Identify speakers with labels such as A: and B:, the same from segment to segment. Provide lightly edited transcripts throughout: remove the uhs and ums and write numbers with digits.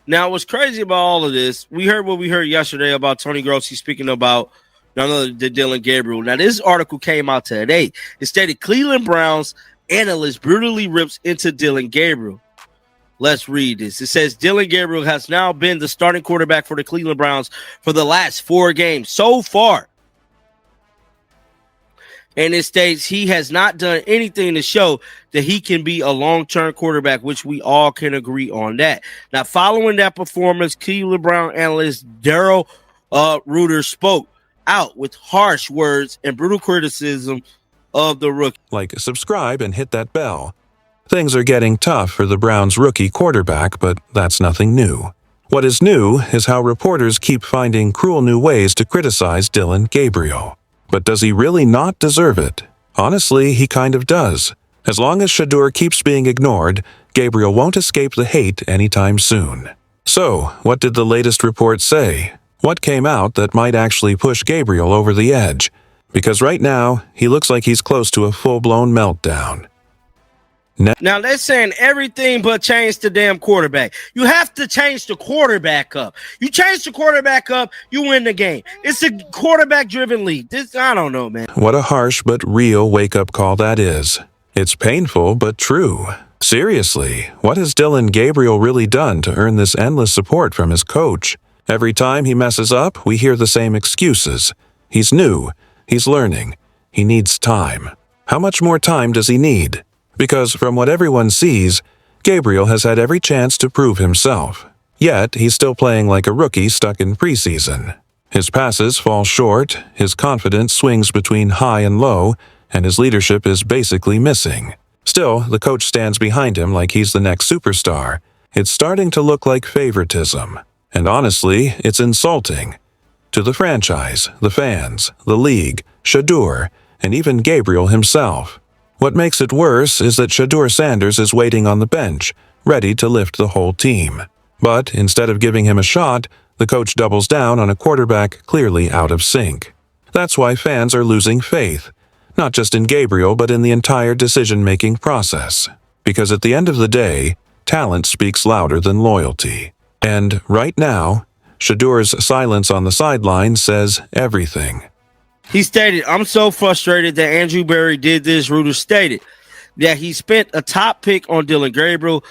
A: Now, what's crazy about all of this, we heard what we heard yesterday about Tony Grossi speaking about none other than Dillon Gabriel. Now, this article came out today. It stated Cleveland Browns analyst brutally rips into Dillon Gabriel. Let's read this. It says Dillon Gabriel has now been the starting quarterback for the Cleveland Browns for the last 4 games so far. And it states he has not done anything to show that he can be a long-term quarterback, which we all can agree on that. Now, following that performance, Cleveland Brown analyst Daryl Ruiter spoke out with harsh words and brutal criticism of the rookie.
B: Like, subscribe and hit that bell. Things are getting tough for the Browns' rookie quarterback, but that's nothing new. What is new is how reporters keep finding cruel new ways to criticize Dillon Gabriel. But does he really not deserve it? Honestly, he kind of does. As long as Shedeur keeps being ignored, Gabriel won't escape the hate anytime soon. So, what did the latest report say? What came out that might actually push Gabriel over the edge? Because right now, he looks like he's close to a full-blown meltdown.
A: Now, they're saying everything but change the damn quarterback. You have to change the quarterback up. You change the quarterback up, you win the game. It's a quarterback-driven league. I don't know, man.
B: What a harsh but real wake-up call that is. It's painful but true. Seriously, what has Dillon Gabriel really done to earn this endless support from his coach? Every time he messes up, we hear the same excuses. He's new. He's learning. He needs time. How much more time does he need? Because from what everyone sees, Gabriel has had every chance to prove himself. Yet, he's still playing like a rookie stuck in preseason. His passes fall short, his confidence swings between high and low, and his leadership is basically missing. Still, the coach stands behind him like he's the next superstar. It's starting to look like favoritism. And honestly, it's insulting. To the franchise, the fans, the league, Shedeur, and even Gabriel himself. What makes it worse is that Shedeur Sanders is waiting on the bench, ready to lift the whole team. But instead of giving him a shot, the coach doubles down on a quarterback clearly out of sync. That's why fans are losing faith, not just in Gabriel but in the entire decision-making process. Because at the end of the day, talent speaks louder than loyalty. And right now, Shedeur's silence on the sideline says everything.
A: He stated, I'm so frustrated that Andrew Berry did this. Ruiter stated that he spent a top pick on Dillon Gabriel,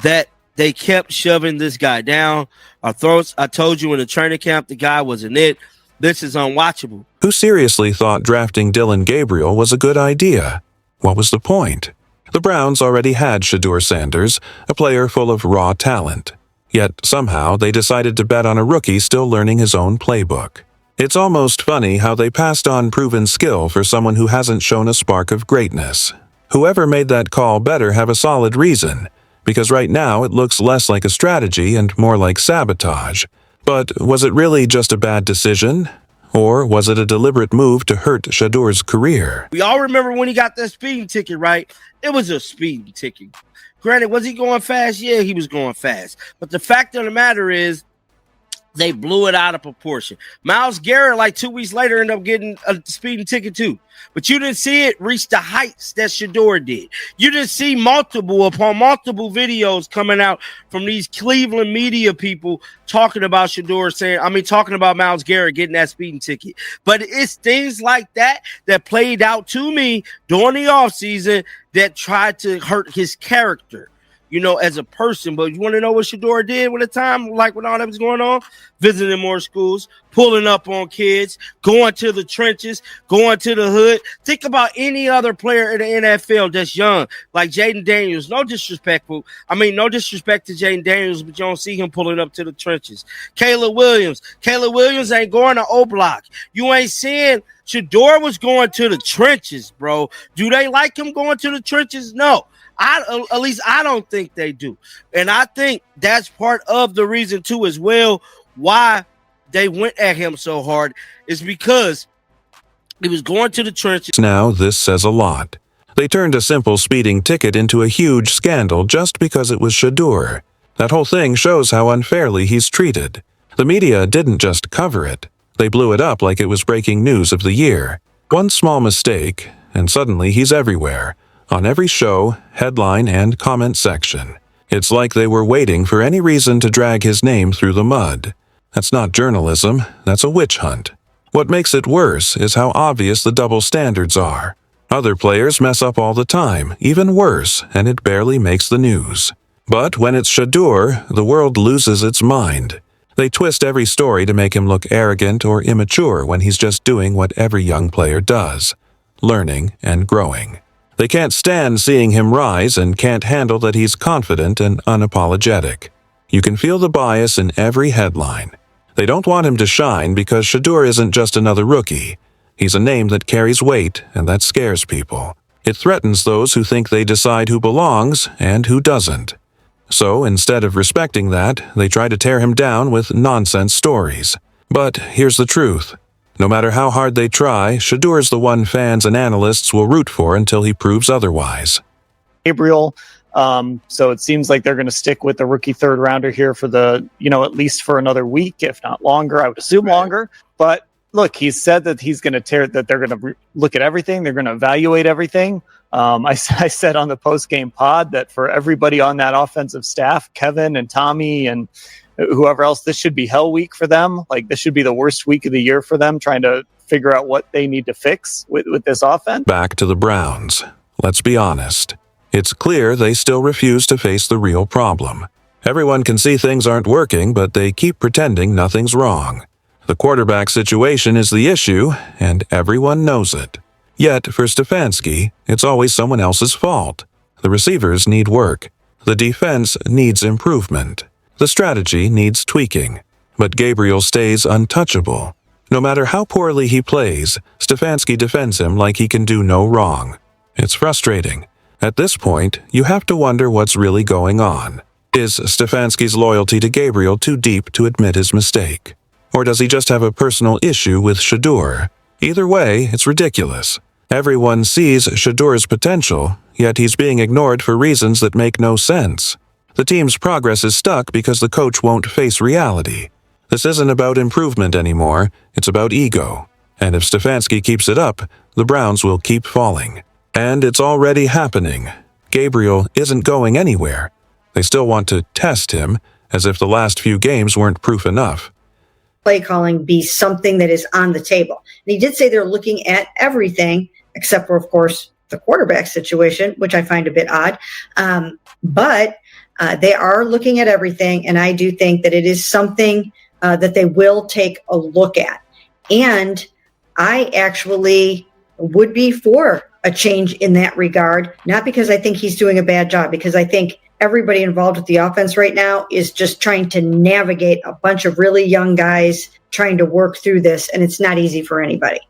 A: that they kept shoving this guy down our throats. I told you in the training camp, the guy wasn't it. This is unwatchable.
B: Who seriously thought drafting Dillon Gabriel was a good idea? What was the point? The Browns already had Shedeur Sanders, a player full of raw talent. Yet somehow they decided to bet on a rookie still learning his own playbook. It's almost funny how they passed on proven skill for someone who hasn't shown a spark of greatness. Whoever made that call better have a solid reason, because right now it looks less like a strategy and more like sabotage. But was it really just a bad decision? Or was it a deliberate move to hurt Shedeur's career?
A: We all remember when he got that speeding ticket, right? It was a speeding ticket. Granted, was he going fast? Yeah, he was going fast. But the fact of the matter is, they blew it out of proportion. Myles Garrett, like 2 weeks later, ended up getting a speeding ticket too. But you didn't see it reach the heights that Shedeur did. You didn't see multiple upon multiple videos coming out from these Cleveland media people talking about talking about Myles Garrett getting that speeding ticket. But it's things like that that played out to me during the offseason that tried to hurt his character, as a person. But you want to know what Shedeur did when all that was going on? Visiting more schools, pulling up on kids, going to the trenches, going to the hood. Think about any other player in the NFL that's young, like Jaden Daniels. No disrespect to Jaden Daniels, but you don't see him pulling up to the trenches. Caleb Williams ain't going to O-Block. You ain't seeing Shedeur was going to the trenches, bro. Do they like him going to the trenches? No. At least I don't think they do. And I think that's part of the reason too as well why they went at him so hard is because he was going to the trenches.
B: Now this says a lot. They turned a simple speeding ticket into a huge scandal just because it was Shedeur. That whole thing shows how unfairly he's treated. The media didn't just cover it. They blew it up like it was breaking news of the year. One small mistake, and suddenly he's everywhere. On every show, headline, and comment section. It's like they were waiting for any reason to drag his name through the mud. That's not journalism, that's a witch hunt. What makes it worse is how obvious the double standards are. Other players mess up all the time, even worse, and it barely makes the news. But when it's Shaddur, the world loses its mind. They twist every story to make him look arrogant or immature when he's just doing what every young player does, learning and growing. They can't stand seeing him rise and can't handle that he's confident and unapologetic. You can feel the bias in every headline. They don't want him to shine because Shaddur isn't just another rookie. He's a name that carries weight, and that scares people. It threatens those who think they decide who belongs and who doesn't. So, instead of respecting that, they try to tear him down with nonsense stories. But here's the truth. No matter how hard they try, Shaddur's the one fans and analysts will root for until he proves otherwise.
C: Gabriel, so it seems like they're going to stick with the rookie third rounder here for the, at least for another week, if not longer. I would assume longer. But look, he said that he's going to that they're going to look at everything. They're going to evaluate everything. I said on the post-game pod that for everybody on that offensive staff, Kevin and Tommy and whoever else, this should be hell week for them. Like, this should be the worst week of the year for them, trying to figure out what they need to fix with this offense.
B: Back to the Browns. Let's be honest. It's clear they still refuse to face the real problem. Everyone can see things aren't working, but they keep pretending nothing's wrong. The quarterback situation is the issue, and everyone knows it. Yet, for Stefanski, it's always someone else's fault. The receivers need work. The defense needs improvement. The strategy needs tweaking. But Gabriel stays untouchable. No matter how poorly he plays, Stefanski defends him like he can do no wrong. It's frustrating. At this point, you have to wonder what's really going on. Is Stefanski's loyalty to Gabriel too deep to admit his mistake? Or does he just have a personal issue with Shaddur? Either way, it's ridiculous. Everyone sees Shaddur's potential, yet he's being ignored for reasons that make no sense. The team's progress is stuck because the coach won't face reality. This isn't about improvement anymore, it's about ego. And if Stefanski keeps it up, the Browns will keep falling. And it's already happening. Gabriel isn't going anywhere. They still want to test him, as if the last few games weren't proof enough.
D: Play calling be something that is on the table. And he did say they're looking at everything, except for, of course, the quarterback situation, which I find a bit odd. But they are looking at everything, and I do think that it is something that they will take a look at. And I actually would be for a change in that regard, not because I think he's doing a bad job, because I think everybody involved with the offense right now is just trying to navigate a bunch of really young guys trying to work through this, and it's not easy for anybody.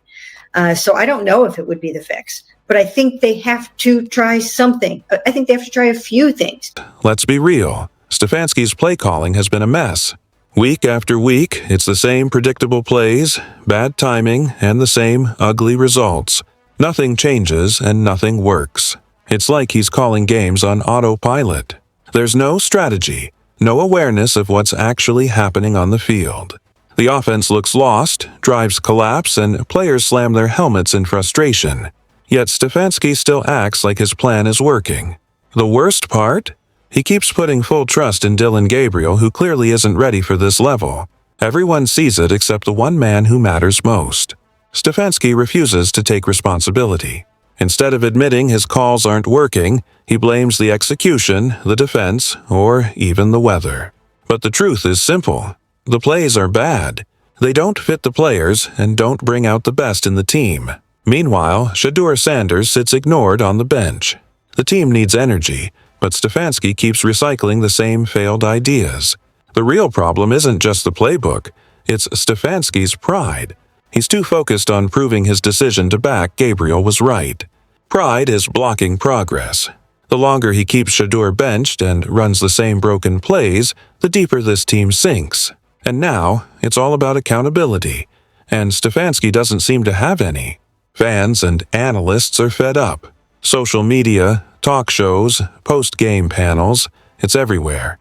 D: So I don't know if it would be the fix, but I think they have to try something. I think they have to try a few things.
B: Let's be real. Stefanski's play calling has been a mess. Week after week, it's the same predictable plays, bad timing, and the same ugly results. Nothing changes and nothing works. It's like he's calling games on autopilot. There's no strategy, no awareness of what's actually happening on the field. The offense looks lost, drives collapse, and players slam their helmets in frustration. Yet Stefanski still acts like his plan is working. The worst part? He keeps putting full trust in Dillon Gabriel, who clearly isn't ready for this level. Everyone sees it except the one man who matters most. Stefanski refuses to take responsibility. Instead of admitting his calls aren't working, he blames the execution, the defense, or even the weather. But the truth is simple. The plays are bad. They don't fit the players and don't bring out the best in the team. Meanwhile, Shaddur Sanders sits ignored on the bench. The team needs energy, but Stefanski keeps recycling the same failed ideas. The real problem isn't just the playbook, it's Stefanski's pride. He's too focused on proving his decision to back Gabriel was right. Pride is blocking progress. The longer he keeps Shaddur benched and runs the same broken plays, the deeper this team sinks. And now, it's all about accountability. And Stefanski doesn't seem to have any. Fans and analysts are fed up. Social media, talk shows, post-game panels, it's everywhere.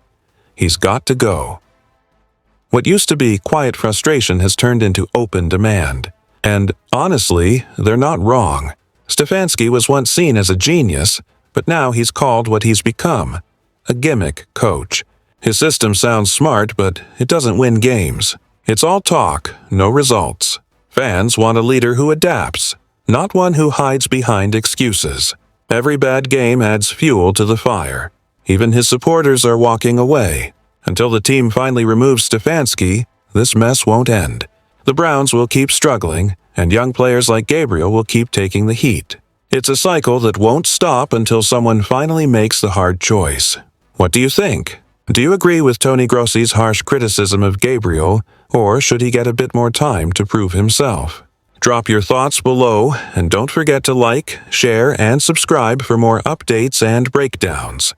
B: He's got to go. What used to be quiet frustration has turned into open demand. And honestly, they're not wrong. Stefanski was once seen as a genius, but now he's called what he's become. a gimmick coach. His system sounds smart, but it doesn't win games. It's all talk, no results. Fans want a leader who adapts, not one who hides behind excuses. Every bad game adds fuel to the fire. Even his supporters are walking away. Until the team finally removes Stefanski, this mess won't end. The Browns will keep struggling, and young players like Gabriel will keep taking the heat. It's a cycle that won't stop until someone finally makes the hard choice. What do you think? Do you agree with Tony Grossi's harsh criticism of Gabriel, or should he get a bit more time to prove himself? Drop your thoughts below, and don't forget to like, share, and subscribe for more updates and breakdowns.